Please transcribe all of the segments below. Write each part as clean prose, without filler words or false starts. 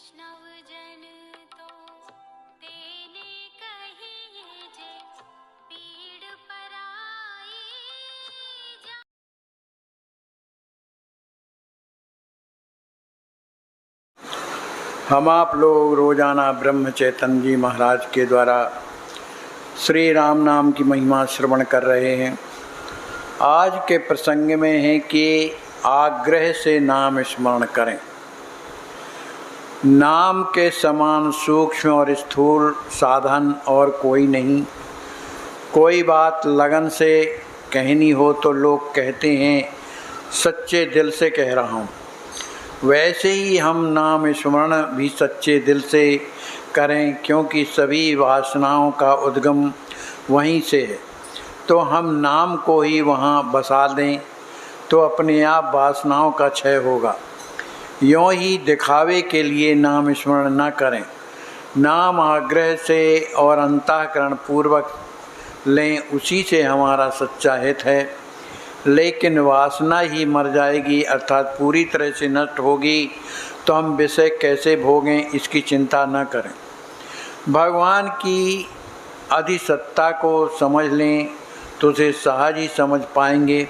वैष्णव जन तो तेने कहिए जे पीड़ पराई जा। हम आप लोग रोजाना ब्रह्म चैतन्य जी महाराज के द्वारा श्री राम नाम की महिमा श्रवण कर रहे हैं। आज के प्रसंग में है कि आग्रह से नाम स्मरण करें। नाम के समान सूक्ष्म और स्थूल साधन और कोई नहीं। कोई बात लगन से कहनी हो तो लोग कहते हैं सच्चे दिल से कह रहा हूँ। वैसे ही हम नाम स्मरण भी सच्चे दिल से करें, क्योंकि सभी वासनाओं का उद्गम वहीं से है। तो हम नाम को ही वहाँ बसा दें तो अपने आप वासनाओं का क्षय होगा। यों ही दिखावे के लिए नाम स्मरण न करें। नाम आग्रह से और अंतःकरण पूर्वक लें, उसी से हमारा सच्चा हित है। लेकिन वासना ही मर जाएगी, अर्थात पूरी तरह से नष्ट होगी, तो हम विषय कैसे भोगें इसकी चिंता न करें। भगवान की अधिसत्ता को समझ लें तो उसे सहज ही समझ पाएंगे।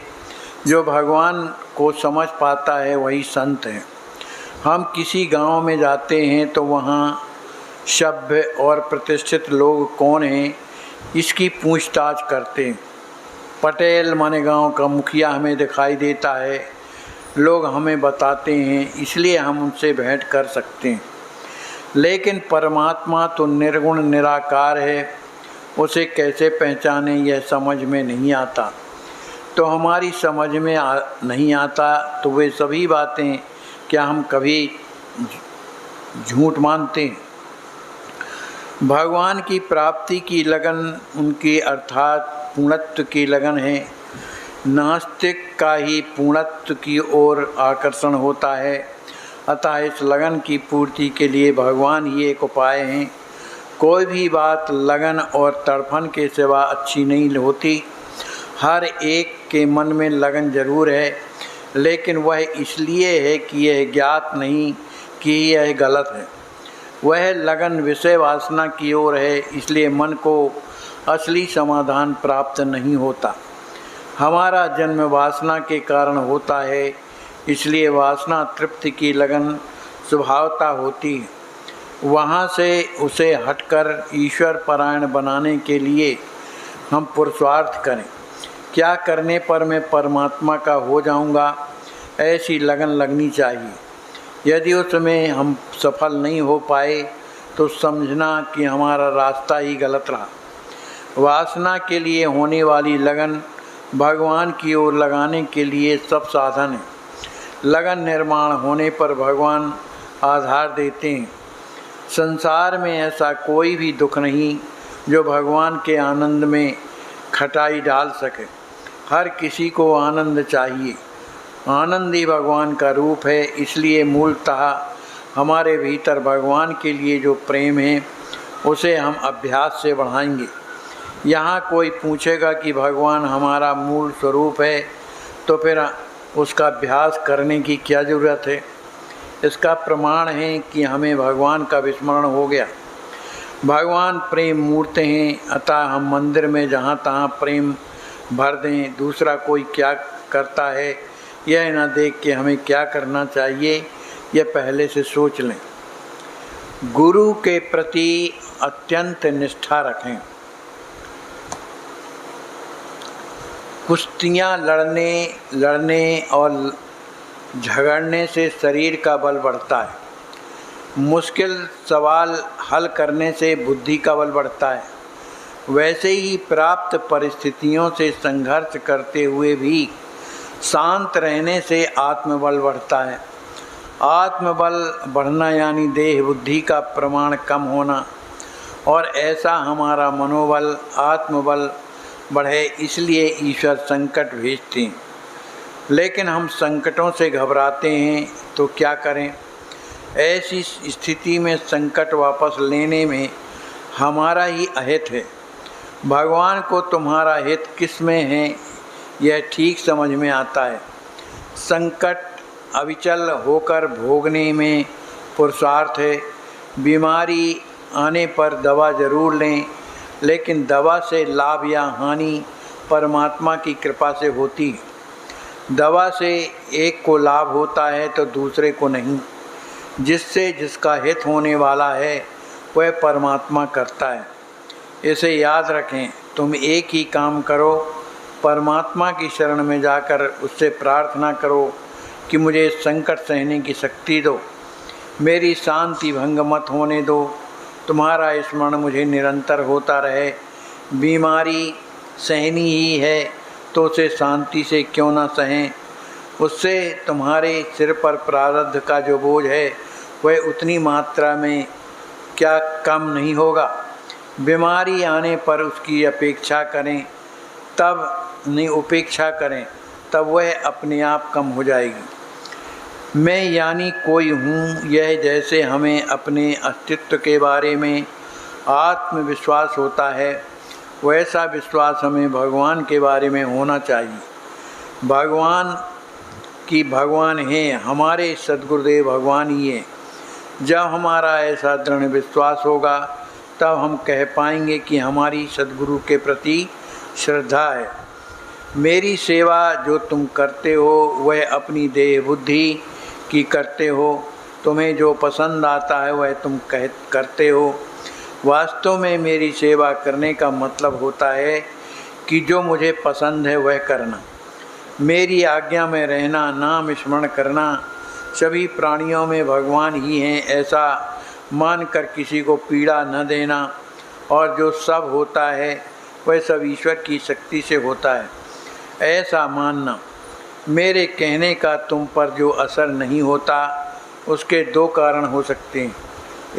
जो भगवान को समझ पाता है वही संत है। हम किसी गांव में जाते हैं तो वहाँ सभ्य और प्रतिष्ठित लोग कौन हैं इसकी पूछताछ करते हैं। पटेल माने गांव का मुखिया हमें दिखाई देता है, लोग हमें बताते हैं, इसलिए हम उनसे भेंट कर सकते हैं। लेकिन परमात्मा तो निर्गुण निराकार है, उसे कैसे पहचानें यह समझ में नहीं आता। तो हमारी समझ में नहीं आता तो वे सभी बातें क्या हम कभी झूठ मानते हैं। भगवान की प्राप्ति की लगन उनकी अर्थात पूर्णत्व की लगन है। नास्तिक का ही पूर्णत्व की ओर आकर्षण होता है। अतः इस लगन की पूर्ति के लिए भगवान ही एक उपाय हैं। कोई भी बात लगन और तड़फन के सिवा अच्छी नहीं होती। हर एक के मन में लगन जरूर है, लेकिन वह इसलिए है कि यह ज्ञात नहीं कि यह गलत है। वह लगन विषय वासना की ओर है, इसलिए मन को असली समाधान प्राप्त नहीं होता। हमारा जन्म वासना के कारण होता है, इसलिए वासना तृप्ति की लगन स्वभावता होती है। वहाँ से उसे हटकर ईश्वर परायण बनाने के लिए हम पुरुषार्थ करें। क्या करने पर मैं परमात्मा का हो जाऊँगा, ऐसी लगन लगनी चाहिए। यदि उसमें हम सफल नहीं हो पाए तो समझना कि हमारा रास्ता ही गलत रहा। वासना के लिए होने वाली लगन भगवान की ओर लगाने के लिए सब साधन है। लगन निर्माण होने पर भगवान आधार देते हैं। संसार में ऐसा कोई भी दुख नहीं जो भगवान के आनंद में खटाई डाल सके। हर किसी को आनंद चाहिए। आनंद ही भगवान का रूप है, इसलिए मूलतः हमारे भीतर भगवान के लिए जो प्रेम है उसे हम अभ्यास से बढ़ाएंगे। यहाँ कोई पूछेगा कि भगवान हमारा मूल स्वरूप है तो फिर उसका अभ्यास करने की क्या ज़रूरत है। इसका प्रमाण है कि हमें भगवान का विस्मरण हो गया। भगवान प्रेम मूर्त हैं, अतः हम मंदिर में जहाँ तहाँ प्रेम भर दें। दूसरा कोई क्या करता है यह न देख के हमें क्या करना चाहिए यह पहले से सोच लें। गुरु के प्रति अत्यंत निष्ठा रखें। कुश्तियाँ लड़ने और झगड़ने से शरीर का बल बढ़ता है। मुश्किल सवाल हल करने से बुद्धि का बल बढ़ता है। वैसे ही प्राप्त परिस्थितियों से संघर्ष करते हुए भी शांत रहने से आत्मबल बढ़ता है। आत्मबल बढ़ना यानी देह बुद्धि का प्रमाण कम होना, और ऐसा हमारा मनोबल आत्मबल बढ़े इसलिए ईश्वर संकट भेजते हैं। लेकिन हम संकटों से घबराते हैं तो क्या करें। ऐसी स्थिति में संकट वापस लेने में हमारा ही अहित है। भगवान को तुम्हारा हित किस में है यह ठीक समझ में आता है। संकट अविचल होकर भोगने में पुरुषार्थ है। बीमारी आने पर दवा ज़रूर लें, लेकिन दवा से लाभ या हानि परमात्मा की कृपा से होती है। दवा से एक को लाभ होता है तो दूसरे को नहीं। जिससे जिसका हित होने वाला है वह परमात्मा करता है। इसे याद रखें। तुम एक ही काम करो, परमात्मा की शरण में जाकर उससे प्रार्थना करो कि मुझे संकट सहने की शक्ति दो, मेरी शांति भंग मत होने दो, तुम्हारा स्मरण मुझे निरंतर होता रहे। बीमारी सहनी ही है तो उसे शांति से क्यों ना सहें। उससे तुम्हारे सिर पर प्रारब्ध का जो बोझ है वह उतनी मात्रा में क्या कम नहीं होगा। बीमारी आने पर उसकी अपेक्षा करें तब नहीं, उपेक्षा करें तब वह अपने आप कम हो जाएगी। मैं यानी कोई हूँ, यह जैसे हमें अपने अस्तित्व के बारे में आत्मविश्वास होता है, वैसा विश्वास हमें भगवान के बारे में होना चाहिए। भगवान हैं, हमारे सद्गुरुदेव भगवान ही हैं। जब हमारा ऐसा दृढ़ विश्वास होगा तब हम कह पाएंगे कि हमारी सद्गुरु के प्रति श्रद्धा है। मेरी सेवा जो तुम करते हो वह अपनी देह बुद्धि की करते हो। तुम्हें जो पसंद आता है वह तुम करते हो। वास्तव में मेरी सेवा करने का मतलब होता है कि जो मुझे पसंद है वह करना, मेरी आज्ञा में रहना, नाम स्मरण करना, सभी प्राणियों में भगवान ही हैं ऐसा मानकर किसी को पीड़ा न देना, और जो सब होता है वह सब ईश्वर की शक्ति से होता है ऐसा मानना। मेरे कहने का तुम पर जो असर नहीं होता उसके दो कारण हो सकते हैं।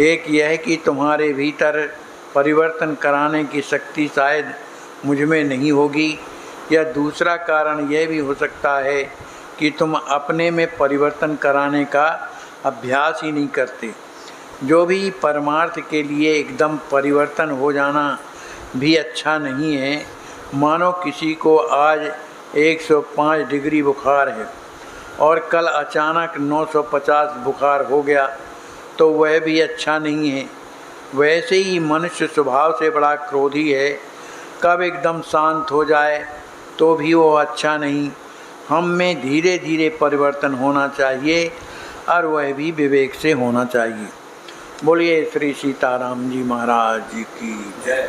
एक यह कि तुम्हारे भीतर परिवर्तन कराने की शक्ति शायद मुझ में नहीं होगी, या दूसरा कारण यह भी हो सकता है कि तुम अपने में परिवर्तन कराने का अभ्यास ही नहीं करते। जो भी परमार्थ के लिए एकदम परिवर्तन हो जाना भी अच्छा नहीं है। मानो किसी को आज 105 डिग्री बुखार है और कल अचानक 950 बुखार हो गया तो वह भी अच्छा नहीं है। वैसे ही मनुष्य स्वभाव से बड़ा क्रोधी है, कब एकदम शांत हो जाए तो भी वो अच्छा नहीं। हम में धीरे धीरे परिवर्तन होना चाहिए और वह भी विवेक से होना चाहिए। बोलिए श्री सीताराम जी महाराज जी की जय।